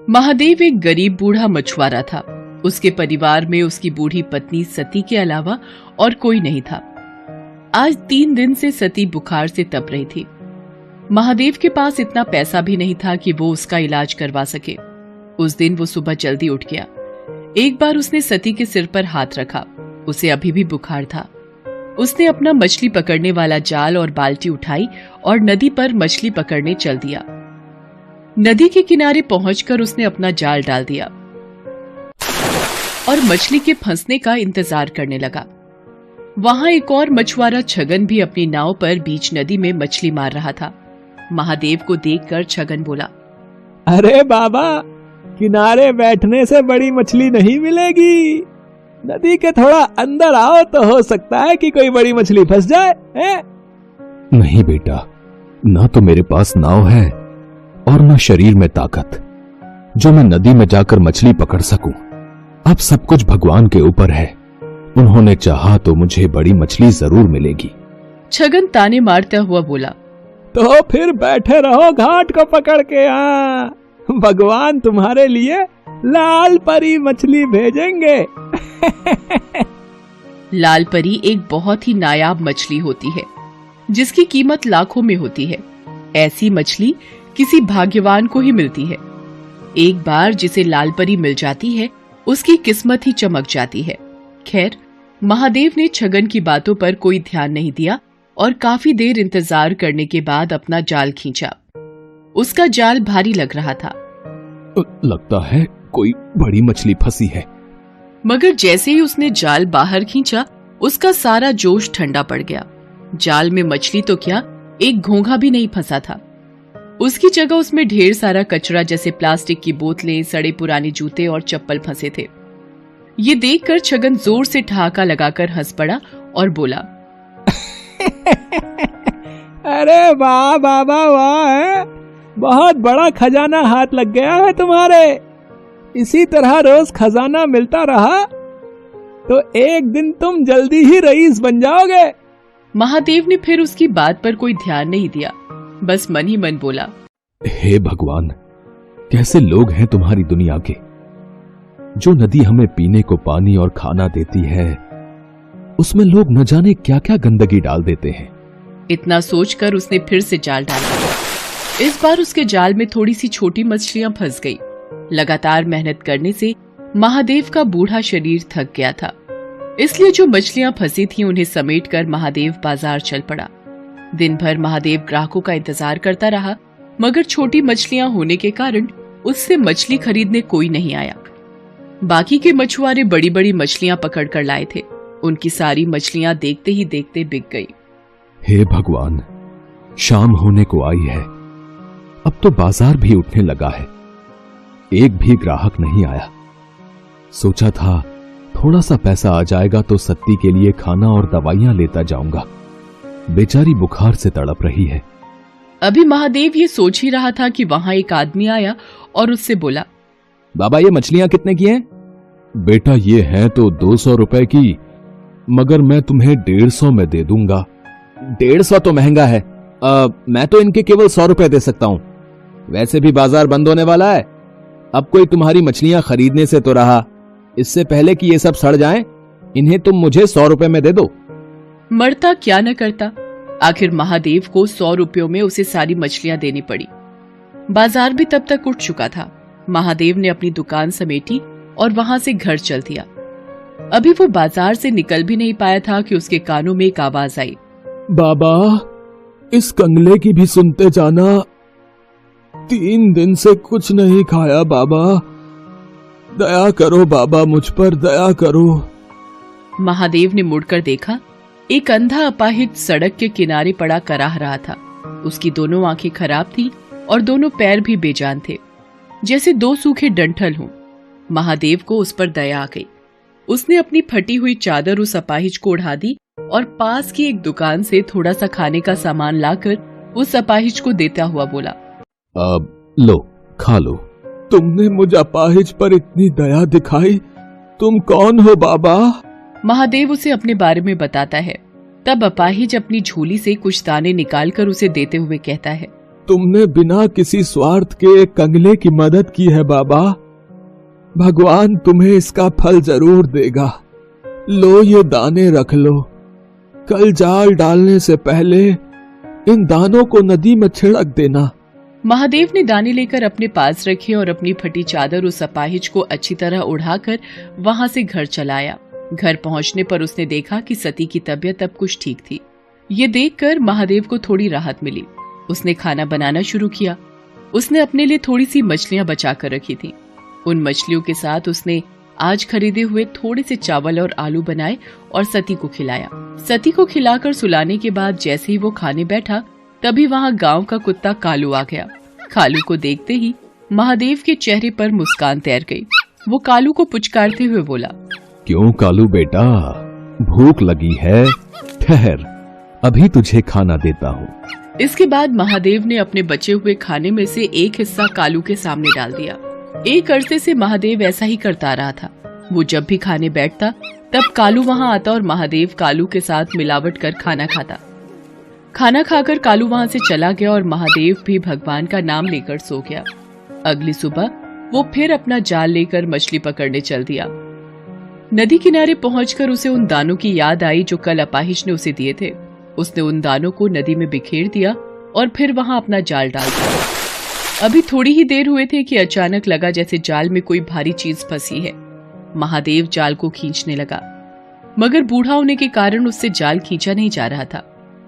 महादेव एक गरीब बूढ़ा मछुआरा था। उसके परिवार में उसकी बूढ़ी पत्नी सती के अलावा और कोई नहीं था। आज 3 दिन से सती बुखार से तप रही थी। महादेव के पास इतना पैसा भी नहीं था कि वो उसका इलाज करवा सके। उस दिन वो सुबह जल्दी उठ गया। एक बार उसने सती के सिर पर हाथ रखा। उसे अभी भी बुखार था। उसने अपना मछली पकड़ने वाला जाल और बाल्टी उठाई और नदी पर मछली पकड़ने चल दिया। नदी के किनारे पहुंचकर उसने अपना जाल डाल दिया और मछली के फंसने का इंतजार करने लगा। वहां एक और मछुआरा छगन भी अपनी नाव पर बीच नदी में मछली मार रहा था। महादेव को देखकर छगन बोला, अरे बाबा, किनारे बैठने से बड़ी मछली नहीं मिलेगी। नदी के थोड़ा अंदर आओ तो हो सकता है कि कोई बड़ी मछली फंस जाए है? नहीं बेटा, ना तो मेरे पास नाव है और न शरीर में ताकत जो मैं नदी में जाकर मछली पकड़ सकूं। अब सब कुछ भगवान के ऊपर है। उन्होंने चाहा तो मुझे बड़ी मछली जरूर मिलेगी। छगन ताने मारता हुआ बोला, तो फिर बैठे रहो घाट को पकड़ के। भगवान तुम्हारे लिए लाल परी मछली भेजेंगे। लाल परी एक बहुत ही नायाब मछली होती है जिसकी कीमत लाखों में होती है। ऐसी मछली किसी भाग्यवान को ही मिलती है। एक बार जिसे लाल परी मिल जाती है उसकी किस्मत ही चमक जाती है। खैर, महादेव ने छगन की बातों पर कोई ध्यान नहीं दिया और काफी देर इंतजार करने के बाद अपना जाल खींचा। उसका जाल भारी लग रहा था। लगता है कोई बड़ी मछली फंसी है। मगर जैसे ही उसने जाल बाहर खींचा उसका सारा जोश ठंडा पड़ गया। जाल में मछली तो क्या, एक घोंघा भी नहीं फंसा था। उसकी जगह उसमें ढेर सारा कचरा जैसे प्लास्टिक की बोतलें, सड़े पुराने जूते और चप्पल फंसे थे। ये देखकर छगन जोर से ठहाका लगाकर हंस पड़ा और बोला, अरे वाह बाबा वाह, है बहुत बड़ा खजाना हाथ लग गया है तुम्हारे। इसी तरह रोज खजाना मिलता रहा तो एक दिन तुम जल्दी ही रईस बन जाओगे। महादेव ने फिर उसकी बात पर कोई ध्यान नहीं दिया, बस मन ही मन बोला, हे भगवान, कैसे लोग हैं तुम्हारी दुनिया के। जो नदी हमें पीने को पानी और खाना देती है उसमें लोग न जाने क्या क्या गंदगी डाल देते हैं। इतना सोचकर उसने फिर से जाल डाला। इस बार उसके जाल में थोड़ी सी छोटी मछलियां फंस गई। लगातार मेहनत करने से महादेव का बूढ़ा शरीर थक गया था, इसलिए जो मछलियां फंसी थीं उन्हें समेटकर महादेव बाजार चल पड़ा। दिन भर महादेव ग्राहकों का इंतजार करता रहा, मगर छोटी मछलियां होने के कारण उससे मछली खरीदने कोई नहीं आया। बाकी के मछुआरे बड़ी बड़ी मछलियां पकड़ कर लाए थे। उनकी सारी मछलियां देखते ही देखते बिक गई। हे भगवान, शाम होने को आई है। अब तो बाजार भी उठने लगा है। एक भी ग्राहक नहीं आया। सोचा था थोड़ा सा पैसा आ जाएगा तो सत्ती के लिए खाना और दवाइयां लेता जाऊंगा। बेचारी बुखार से तड़प रही है। अभी महादेव ये सोच ही रहा था कि वहां एक आदमी आया और उससे बोला, बाबा, ये मछलियां कितने की हैं? बेटा, ये हैं तो 200 रुपए की, मगर मैं तुम्हें 150 में दे दूंगा। 150 तो महंगा है। मैं तो इनके केवल 100 रुपए दे सकता हूं। वैसे भी बाजार बंद होने वाला है। अब कोई तुम्हारी मछलियां खरीदने से तो रहा, इससे पहले कि ये सब सड़ जाएं, इन्हें तुम मुझे 100 रुपए में दे दो। मरता क्या न करता। आखिर महादेव को 100 रुपयों में उसे सारी मछलियां देनी पड़ी। बाजार भी तब तक उठ चुका था। महादेव ने अपनी दुकान समेटी और वहां से घर चल दिया। अभी वो बाजार से निकल भी नहीं पाया था कि उसके कानों में एक आवाज आई, बाबा, इस कंगले की भी सुनते जाना। 3 दिन से कुछ नहीं खाया बाबा। दया करो बाबा, मुझ पर दया करो। महादेव ने मुड़कर देखा। एक अंधा अपाहिज सड़क के किनारे पड़ा कराह रहा था। उसकी दोनों आंखें खराब थीं और दोनों पैर भी बेजान थे, जैसे 2 सूखे डंठल हों। महादेव को उस पर दया आ गई। उसने अपनी फटी हुई चादर उस अपाहिज को ओढ़ा दी और पास की एक दुकान से थोड़ा सा खाने का सामान लाकर उस अपाहिज को देता हुआ बोला, अब लो, खा लो। तुमने मुझ अपाहिज पर इतनी दया दिखाई। तुम कौन हो बाबा? महादेव उसे अपने बारे में बताता है। तब अपाहिज अपनी झोली से कुछ दाने निकालकर उसे देते हुए कहता है, तुमने बिना किसी स्वार्थ के एक कंगले की मदद की है बाबा। भगवान तुम्हें इसका फल जरूर देगा। लो ये दाने रख लो। कल जाल डालने से पहले इन दानों को नदी में छिड़क देना। महादेव ने दाने लेकर अपने पास रखे और अपनी फटी चादर उस अपाहिज को अच्छी तरह उड़ाकर वहां से घर चला आया। घर पहुंचने पर उसने देखा कि सती की तबीयत अब कुछ ठीक थी। ये देखकर महादेव को थोड़ी राहत मिली। उसने खाना बनाना शुरू किया। उसने अपने लिए थोड़ी सी मछलियां बचा कर रखी थी। उन मछलियों के साथ उसने आज खरीदे हुए थोड़े से चावल और आलू बनाए और सती को खिलाया। सती को खिलाकर सुलाने के बाद जैसे ही वो खाने बैठा, तभी वहां गांव का कुत्ता कालू आ गया। कालू को देखते ही महादेव के चेहरे पर मुस्कान तैर गई। वो कालू को पुचकारते हुए बोला, क्यों कालू बेटा, भूख लगी है? ठहर, अभी तुझे खाना देता हूँ। इसके बाद महादेव ने अपने बचे हुए खाने में से एक हिस्सा कालू के सामने डाल दिया। एक अरसे से महादेव ऐसा ही करता रहा था। वो जब भी खाने बैठता तब कालू वहां आता और महादेव कालू के साथ मिलावट कर खाना खाता। खाना खाकर कालू वहां से चला गया और महादेव भी भगवान का नाम लेकर सो गया। अगली सुबह वो फिर अपना जाल लेकर मछली पकड़ने चल दिया। नदी किनारे पहुंचकर उसे उन दानों की याद आई जो कल अपाहिज ने उसे दिए थे। उसने उन दानों को नदी में बिखेर दिया और फिर वहां अपना जाल डाल दिया। अभी थोड़ी ही देर हुए थे कि अचानक लगा जैसे जाल में कोई भारी चीज फंसी है। महादेव जाल को खींचने लगा, मगर बूढ़ा होने के कारण उससे जाल खींचा नहीं जा रहा था।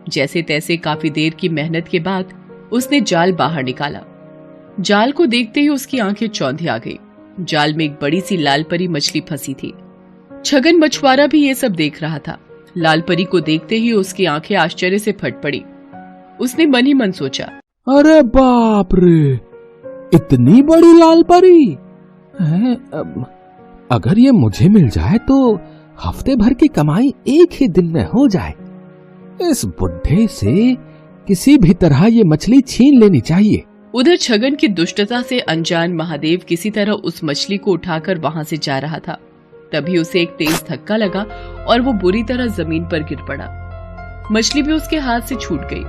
जैसे तैसे काफी देर की मेहनत के बाद उसने जाल बाहर निकाला। जाल को देखते ही उसकी आंखें चौंधी आ गई। जाल में एक बड़ी सी लाल परी मछली फंसी थी। छगन मछुआरा भी ये सब देख रहा था। लाल परी को देखते ही उसकी आंखें आश्चर्य से फट पड़ी। उसने मन ही मन सोचा, अरे बाप रे, इतनी बड़ी लाल परी है? अगर ये मुझे मिल जाए तो हफ्ते भर की कमाई एक ही दिन में हो जाए। इस बुढ़े से किसी भी तरह ये मछली छीन लेनी चाहिए। उधर छगन की दुष्टता से अनजान महादेव किसी तरह उस मछली को उठाकर वहां से जा रहा था। तभी उसे एक तेज धक्का लगा और वो बुरी तरह जमीन पर गिर पड़ा। मछली भी उसके हाथ से छूट गई।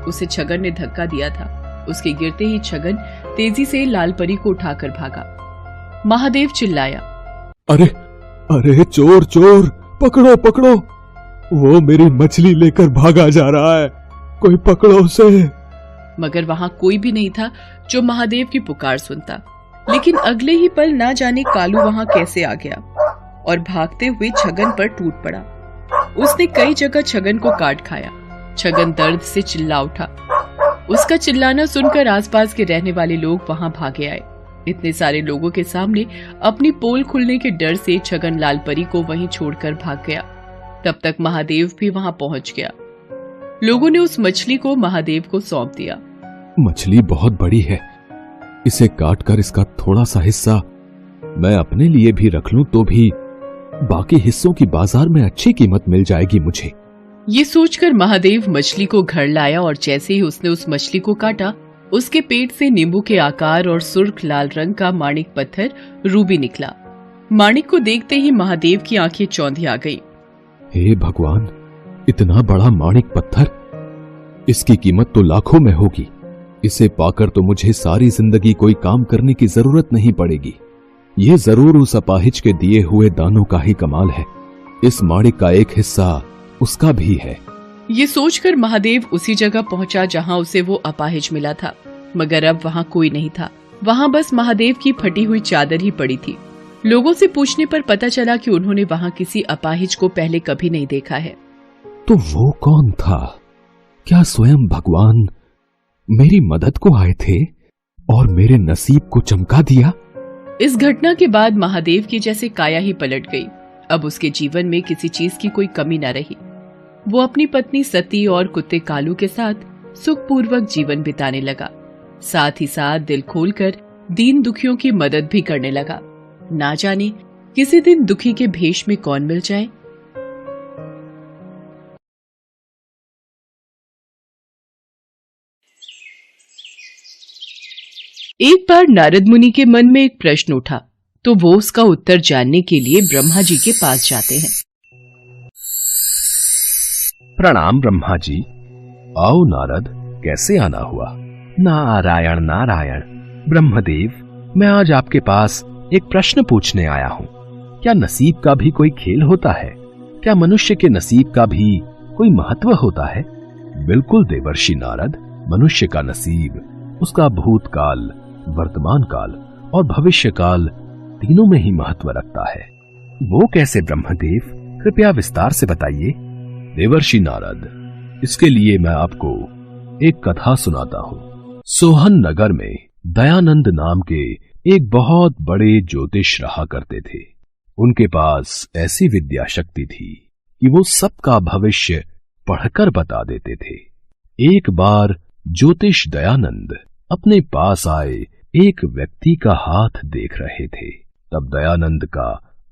उसे छगन ने धक्का दिया था। उसके गिरते ही छगन तेजी से लाल परी को उठाकर भागा। महादेव चिल्लाया, अरे अरे चोर चोर, पकड़ो पकड़ो, वो मेरी मछली लेकर भागा जा रहा है, कोई पकड़ो उसे। मगर वहां कोई भी नहीं था जो महादेव की पुकार सुनता। लेकिन अगले ही पल ना जाने कालू वहां कैसे आ गया और भागते हुए छगन पर टूट पड़ा। उसने कई जगह छगन को काट खाया। छगन दर्द से चिल्ला उठा। उसका चिल्लाना सुनकर आसपास के रहने वाले लोग वहां भागे आए। इतने सारे लोगों के सामने अपनी पोल खुलने के डर से छगन लाल परी को वहीं छोड़कर भाग गया। तब तक महादेव भी वहां पहुंच गया। लोगों ने उस मछली को महादेव को सौंप दिया। मछली बहुत बड़ी है, इसे काटकर इसका थोड़ा सा हिस्सा मैं अपने लिए भी रख लूं तो भी बाकी हिस्सों की बाजार में अच्छी कीमत मिल जाएगी मुझे। ये सोचकर महादेव मछली को घर लाया और जैसे ही उसने उस मछली को काटा, उसके पेट से नींबू के आकार और सुर्ख लाल रंग का माणिक पत्थर रूबी निकला। माणिक को देखते ही महादेव की आंखें चौंधी आ गई। हे भगवान, इतना बड़ा माणिक पत्थर, इसकी कीमत तो लाखों में होगी। इसे पाकर तो मुझे सारी जिंदगी कोई काम करने की जरूरत नहीं पड़ेगी। ये जरूर उस अपाहिज के दिए हुए दानों का ही कमाल है। इस माणिक का एक हिस्सा उसका भी है। ये सोचकर महादेव उसी जगह पहुंचा जहां उसे वो अपाहिज मिला था, मगर अब वहां कोई नहीं था। वहां बस महादेव की फटी हुई चादर ही पड़ी थी। लोगों से पूछने पर पता चला कि उन्होंने वहां किसी अपाहिज को पहले कभी नहीं देखा है। तो वो कौन था? क्या स्वयं भगवान मेरी मदद को आए थे और मेरे नसीब को चमका दिया? इस घटना के बाद महादेव की जैसे काया ही पलट गई। अब उसके जीवन में किसी चीज की कोई कमी न रही। वो अपनी पत्नी सती और कुत्ते कालू के साथ सुखपूर्वक जीवन बिताने लगा। साथ ही साथ दिल खोलकर दीन दुखियों की मदद भी करने लगा। ना जाने किसी दिन दुखी के भेष में कौन मिल जाए। एक बार नारद मुनि के मन में एक प्रश्न उठा, तो वो उसका उत्तर जानने के लिए ब्रह्मा जी के पास जाते हैं। प्रणाम ब्रह्मा जी। आओ नारद, कैसे आना हुआ? नारायण नारायण। ब्रह्मदेव, मैं आज आपके पास एक प्रश्न पूछने आया हूँ। क्या नसीब का भी कोई खेल होता है? क्या मनुष्य के नसीब का भी कोई महत्व होता है? बिल्कुल देवर्षि नारद, मनुष्य का नसीब उसका भूतकाल, वर्तमान काल और भविष्य काल तीनों में ही महत्व रखता है। वो कैसे ब्रह्मदेव? कृपया विस्तार से बताइए। देवर्षि नारद, इसके लिए मैं आपको एक कथा सुनाता हूँ। सोहन नगर में दयानंद नाम के एक बहुत बड़े ज्योतिष रहा करते थे। उनके पास ऐसी विद्या शक्ति थी कि वो सबका भविष्य पढ़कर बता देते थे। एक बार ज्योतिष दयानंद अपने पास आए एक व्यक्ति का हाथ देख रहे थे। तब दयानंद का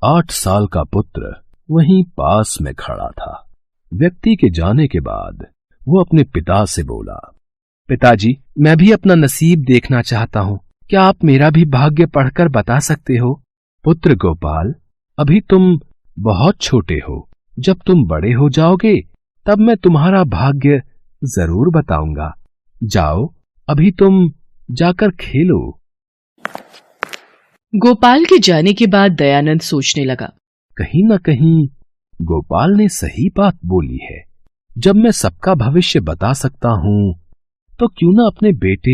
8 साल का पुत्र वहीं पास में खड़ा था। व्यक्ति के जाने के बाद वो अपने पिता से बोला, पिताजी, मैं भी अपना नसीब देखना चाहता हूँ। क्या आप मेरा भी भाग्य पढ़कर बता सकते हो? पुत्र गोपाल, अभी तुम बहुत छोटे हो। जब तुम बड़े हो जाओगे तब मैं तुम्हारा भाग्य जरूर बताऊंगा। जाओ, अभी तुम जाकर खेलो। गोपाल के जाने के बाद दयानंद सोचने लगा, कहीं न कहीं गोपाल ने सही बात बोली है। जब मैं सबका भविष्य बता सकता हूं तो क्यों ना अपने बेटे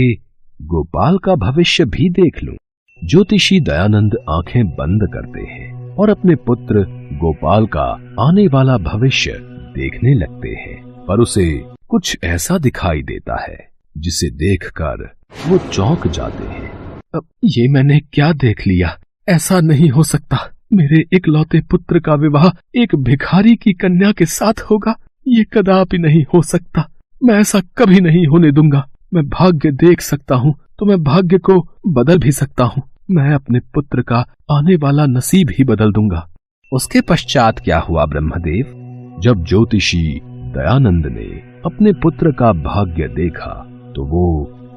गोपाल का भविष्य भी देख लूं। ज्योतिषी दयानंद आंखें बंद करते हैं और अपने पुत्र गोपाल का आने वाला भविष्य देखने लगते हैं, पर उसे कुछ ऐसा दिखाई देता है जिसे देखकर वो चौंक जाते हैं। अब ये मैंने क्या देख लिया? ऐसा नहीं हो सकता। मेरे इकलौते पुत्र का विवाह एक भिखारी की कन्या के साथ होगा। ये कदापि नहीं हो सकता। मैं ऐसा कभी नहीं होने दूंगा। मैं भाग्य देख सकता हूँ तो मैं भाग्य को बदल भी सकता हूँ। मैं अपने पुत्र का आने वाला नसीब ही बदल दूंगा। उसके पश्चात क्या हुआ ब्रह्मदेव? जब ज्योतिषी दयानंद ने अपने पुत्र का भाग्य देखा तो वो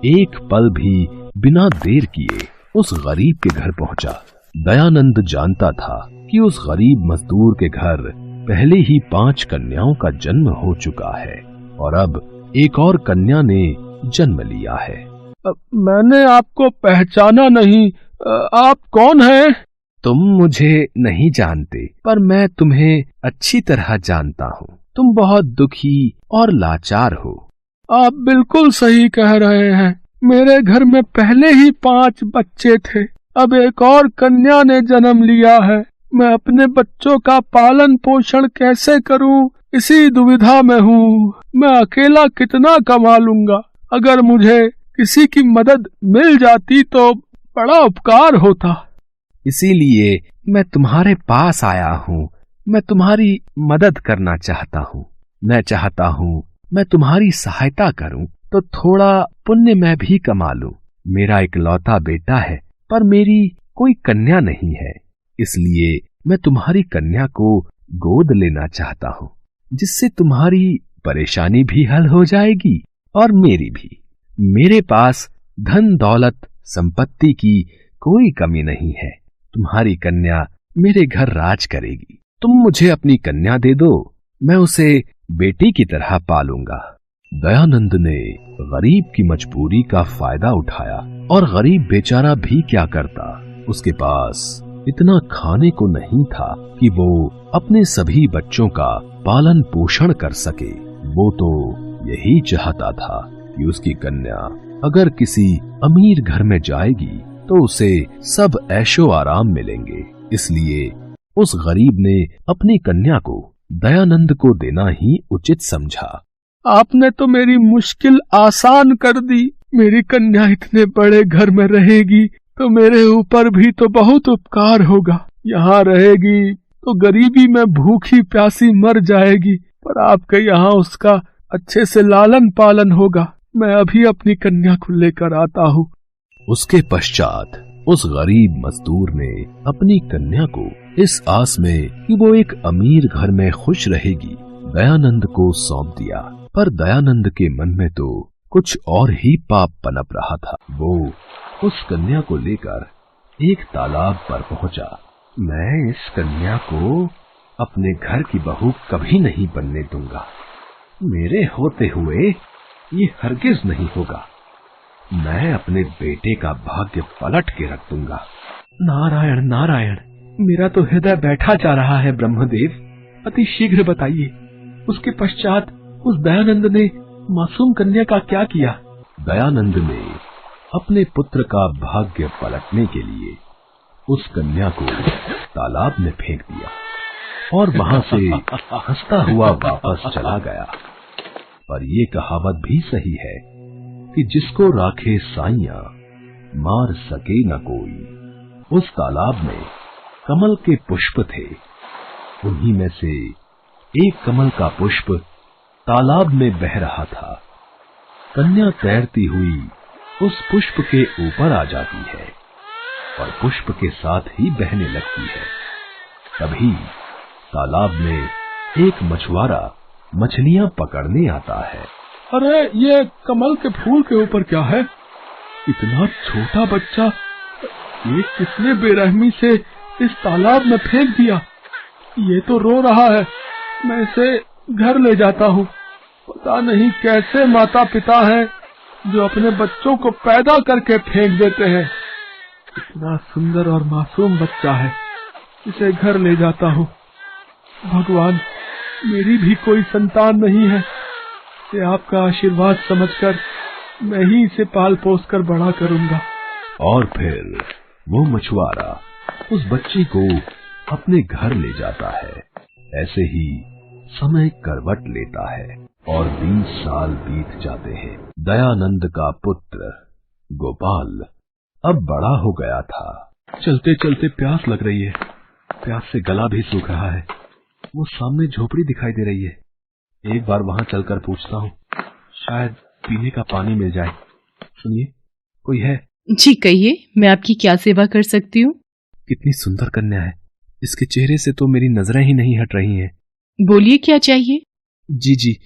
एक पल भी बिना देर किए उस गरीब के घर पहुंचा। दयानंद जानता था कि उस गरीब मजदूर के घर पहले ही 5 कन्याओं का जन्म हो चुका है और अब एक और कन्या ने जन्म लिया है। मैंने आपको पहचाना नहीं। आप कौन हैं? तुम मुझे नहीं जानते, पर मैं तुम्हें अच्छी तरह जानता हूँ। तुम बहुत दुखी और लाचार हो। आप बिल्कुल सही कह रहे हैं। मेरे घर में पहले ही 5 बच्चे थे, अब एक और कन्या ने जन्म लिया है। मैं अपने बच्चों का पालन पोषण कैसे करूं, इसी दुविधा में हूँ। मैं अकेला कितना कमा लूंगा। अगर मुझे किसी की मदद मिल जाती तो बड़ा उपकार होता। इसीलिए मैं तुम्हारे पास आया हूँ। मैं तुम्हारी मदद करना चाहता हूँ। मैं चाहता हूँ मैं तुम्हारी सहायता करूँ तो थोड़ा पुण्य मैं भी कमा लूं। मेरा इकलौता बेटा है, पर मेरी कोई कन्या नहीं है। इसलिए मैं तुम्हारी कन्या को गोद लेना चाहता हूँ, जिससे तुम्हारी परेशानी भी हल हो जाएगी और मेरी भी। मेरे पास धन दौलत संपत्ति की कोई कमी नहीं है। तुम्हारी कन्या मेरे घर राज करेगी। तुम मुझे अपनी कन्या दे दो, मैं उसे बेटी की तरह पालूंगा। दयानंद ने गरीब की मजबूरी का फायदा उठाया और गरीब बेचारा भी क्या करता, उसके पास इतना खाने को नहीं था कि वो अपने सभी बच्चों का पालन पोषण कर सके। वो तो यही चाहता था कि उसकी कन्या अगर किसी अमीर घर में जाएगी तो उसे सब ऐशो आराम मिलेंगे। इसलिए उस गरीब ने अपनी कन्या को दयानंद को देना ही उचित समझा। आपने तो मेरी मुश्किल आसान कर दी। मेरी कन्या इतने बड़े घर में रहेगी तो मेरे ऊपर भी तो बहुत उपकार होगा। यहाँ रहेगी तो गरीबी में भूखी प्यासी मर जाएगी, पर आपके यहाँ उसका अच्छे से लालन पालन होगा। मैं अभी अपनी कन्या को लेकर आता हूँ। उसके पश्चात उस गरीब मजदूर ने अपनी कन्या को इस आस में कि वो एक अमीर घर में खुश रहेगी दयानंद को सौंप दिया। पर दयानंद के मन में तो कुछ और ही पाप पनप रहा था। वो उस कन्या को लेकर एक तालाब पर पहुंचा। मैं इस कन्या को अपने घर की बहू कभी नहीं बनने दूंगा। मेरे होते हुए ये हरगिज नहीं होगा। मैं अपने बेटे का भाग्य पलट के रख दूंगा। नारायण नारायण, मेरा तो हृदय बैठा जा रहा है ब्रह्मदेव, अति शीघ्र बताइए। उसके पश्चात उस दयानंद ने मासूम कन्या का क्या किया? दयानंद ने अपने पुत्र का भाग्य पलटने के लिए उस कन्या को तालाब में फेंक दिया और वहां से हंसता हुआ वापस चला गया। पर ये कहावत भी सही है कि जिसको राखे साइयां मार सके न कोई। उस तालाब में कमल के पुष्प थे, उन्हीं में से एक कमल का पुष्प तालाब में बह रहा था। कन्या तैरती हुई उस पुष्प के ऊपर आ जाती है और पुष्प के साथ ही बहने लगती है। तभी तालाब में एक मछुआरा मछलियां पकड़ने आता है। अरे ये कमल के फूल के ऊपर क्या है? इतना छोटा बच्चा, ये किसने बेरहमी से इस तालाब में फेंक दिया? ये तो रो रहा है, मैं इसे घर ले जाता हूँ। पता नहीं कैसे माता पिता हैं जो अपने बच्चों को पैदा करके फेंक देते हैं। इतना सुंदर और मासूम बच्चा है, इसे घर ले जाता हूँ। भगवान, मेरी भी कोई संतान नहीं है, इसे आपका आशीर्वाद समझकर मैं ही इसे पाल पोस कर बड़ा करूंगा। और फिर वो मछुआरा उस बच्चे को अपने घर ले जाता है। ऐसे ही समय करवट लेता है और 20 साल बीत जाते हैं। दयानंद का पुत्र गोपाल अब बड़ा हो गया था। चलते चलते प्यास लग रही है, प्यास से गला भी सूख रहा है। वो सामने झोपड़ी दिखाई दे रही है, एक बार वहां चलकर पूछता हूँ, शायद पीने का पानी मिल जाए। सुनिए, कोई है? जी कहिए, मैं आपकी क्या सेवा कर सकती हूँ? कितनी सुंदर कन्या है, इसके चेहरे से तो मेरी नजरें ही नहीं हट रही हैं। बोलिए, क्या चाहिए? जी,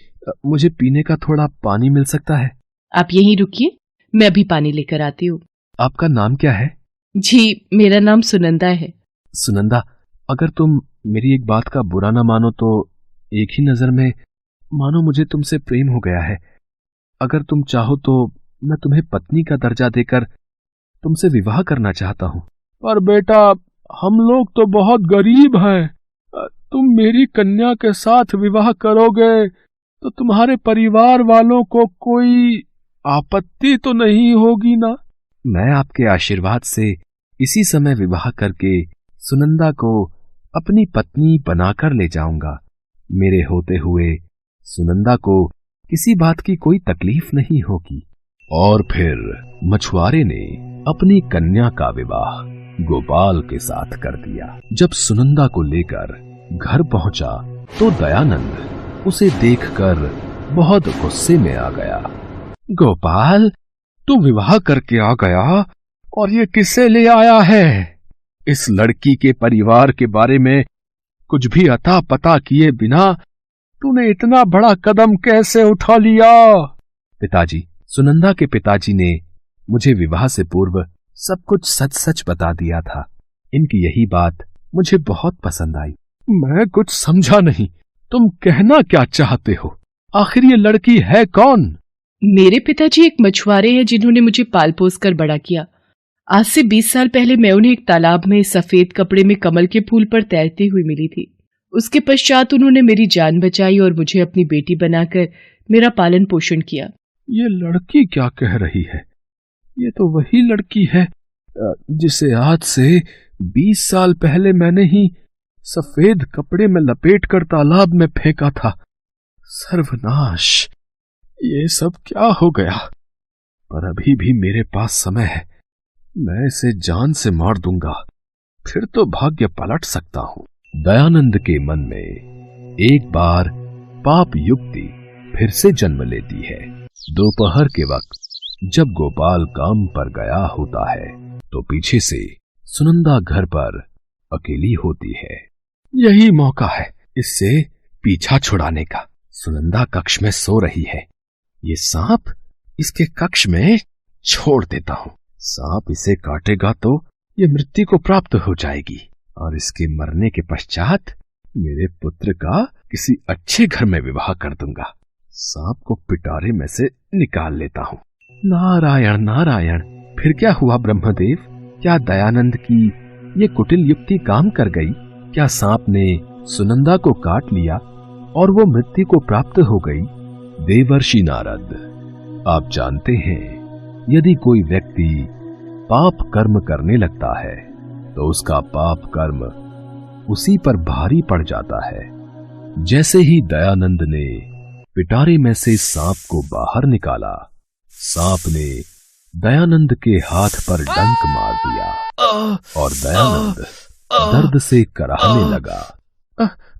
मुझे पीने का थोड़ा पानी मिल सकता है? आप यहीं रुकिए, मैं अभी पानी लेकर आती हूँ। आपका नाम क्या है? जी, मेरा नाम सुनंदा है। सुनंदा, अगर तुम मेरी एक बात का बुरा ना मानो तो एक ही नजर में मानो मुझे तुमसे प्रेम हो गया है। अगर तुम चाहो तो मैं तुम्हें पत्नी का दर्जा देकर तुमसे विवाह करना चाहता हूँ। पर बेटा, हम लोग तो बहुत गरीब हैं। तुम मेरी कन्या के साथ विवाह करोगे तो तुम्हारे परिवार वालों को कोई आपत्ति तो नहीं होगी ना? मैं आपके आशीर्वाद से इसी समय विवाह करके सुनंदा को अपनी पत्नी बनाकर ले जाऊंगा। मेरे होते हुए सुनंदा को किसी बात की कोई तकलीफ नहीं होगी। और फिर मछुआरे ने अपनी कन्या का विवाह गोपाल के साथ कर दिया। जब सुनंदा को लेकर घर पहुंचा तो दयानंद उसे देखकर बहुत गुस्से में आ गया। गोपाल, तू विवाह करके आ गया और ये किसे ले आया है? इस लड़की के परिवार के बारे में कुछ भी अता पता किए बिना तूने इतना बड़ा कदम कैसे उठा लिया? पिताजी, सुनंदा के पिताजी ने मुझे विवाह से पूर्व सब कुछ सच सच बता दिया था। इनकी यही बात मुझे बहुत पसंद आई। मैं कुछ समझा नहीं, तुम कहना क्या चाहते हो? आखिर ये लड़की है कौन? मेरे पिताजी एक मछुआरे हैं जिन्होंने मुझे पाल पोस कर बड़ा किया। आज से 20 साल पहले मैं उन्हें एक तालाब में सफेद कपड़े में कमल के फूल पर तैरती हुई मिली थी। उसके पश्चात उन्होंने मेरी जान बचाई और मुझे अपनी बेटी बनाकर मेरा पालन पोषण किया। ये लड़की क्या कह रही है? ये तो वही लड़की है जिसे आज से 20 साल पहले मैंने ही सफेद कपड़े में लपेटकर तालाब में फेंका था। सर्वनाश, ये सब क्या हो गया? पर अभी भी मेरे पास समय है, मैं इसे जान से मार दूंगा, फिर तो भाग्य पलट सकता हूं। दयानंद के मन में एक बार पाप युक्ति फिर से जन्म लेती है। दोपहर के वक्त जब गोपाल काम पर गया होता है तो पीछे से सुनंदा घर पर अकेली होती है। यही मौका है इससे पीछा छुड़ाने का। सुनंदा कक्ष में सो रही है, ये सांप इसके कक्ष में छोड़ देता हूं। सांप इसे काटेगा तो ये मृत्यु को प्राप्त हो जाएगी और इसके मरने के पश्चात मेरे पुत्र का किसी अच्छे घर में विवाह कर दूंगा। सांप को पिटारे में से निकाल लेता हूं। नारायण नारायण, फिर क्या हुआ ब्रह्मदेव? क्या दयानंद की ये कुटिल युक्ति काम कर गई? क्या सांप ने सुनंदा को काट लिया और वो मृत्यु को प्राप्त हो गई? देवर्षि नारद, आप जानते हैं, यदि कोई व्यक्ति पाप कर्म करने लगता है तो उसका पाप कर्म उसी पर भारी पड़ जाता है। जैसे ही दयानंद ने पिटारे में से सांप को बाहर निकाला, सांप ने दयानंद के हाथ पर डंक मार दिया और दयानंद दर्द से कराहने लगा।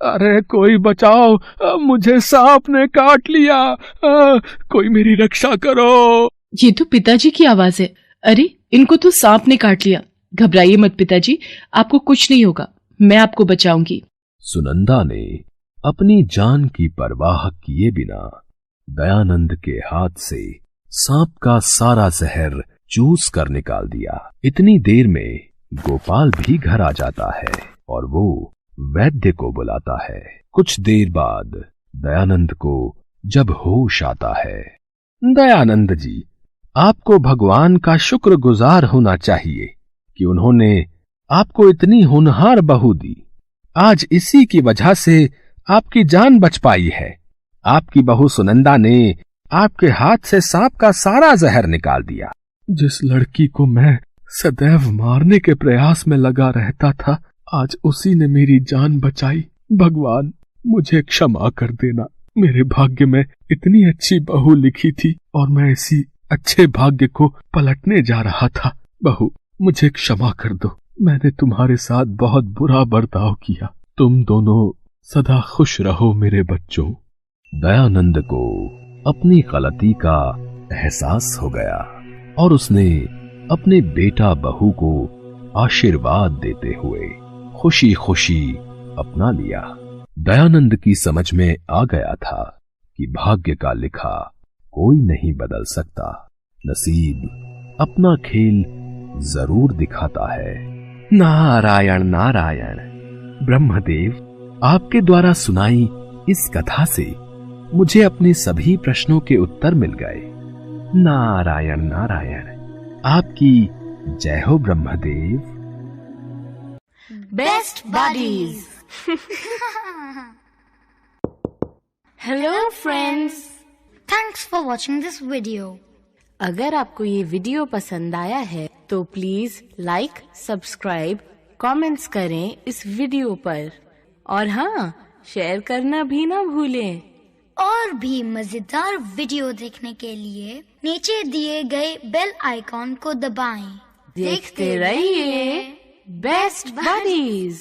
अरे कोई बचाओ, मुझे सांप ने काट लिया, कोई मेरी रक्षा करो। ये तो पिताजी की आवाज है। अरे इनको तो सांप ने काट लिया। घबराइए मत पिताजी, आपको कुछ नहीं होगा, मैं आपको बचाऊंगी। सुनंदा ने अपनी जान की परवाह किए बिना दयानंद के हाथ से सांप का सारा जहर चूस कर निकाल दिया। इतनी देर में गोपाल भी घर आ जाता है और वो वैद्य को बुलाता है। कुछ देर बाद दयानंद को जब होश आता है, दयानंद जी, आपको भगवान का शुक्रगुजार होना चाहिए कि उन्होंने आपको इतनी होनहार बहू दी। आज इसी की वजह से आपकी जान बच पाई है। आपकी बहू सुनंदा ने आपके हाथ से सांप का सारा जहर निकाल दिया। जिस लड़की को मैं सदैव मारने के प्रयास में लगा रहता था, आज उसी ने मेरी जान बचाई। भगवान, मुझे क्षमा कर देना। मेरे भाग्य में इतनी अच्छी बहू लिखी थी और मैं इसी अच्छे भाग्य को पलटने जा रहा था। बहू, मुझे क्षमा कर दो। मैंने तुम्हारे साथ बहुत बुरा बर्ताव किया। तुम दोनों सदा खुश रहो मेरे बच्चों। दयानंद को अपनी गलती का एहसास हो गया और उसने अपने बेटा बहू को आशीर्वाद देते हुए खुशी खुशी अपना लिया। दयानंद की समझ में आ गया था कि भाग्य का लिखा कोई नहीं बदल सकता। नसीब अपना खेल जरूर दिखाता है। नारायण नारायण। ब्रह्मदेव, आपके द्वारा सुनाई इस कथा से मुझे अपने सभी प्रश्नों के उत्तर मिल गए। नारायण नारायण। आपकी जय हो Brahmadev. Best buddies. Hello friends, thanks for watching this video. अगर आपको ये वीडियो पसंद आया है तो प्लीज लाइक, सब्सक्राइब, कमेंट्स करें इस वीडियो पर और हाँ, शेयर करना भी ना भूलें। और भी मजेदार वीडियो देखने के लिए नीचे दिए गए बेल आइकॉन को दबाएं। देखते रहिए बेस्ट बडीज।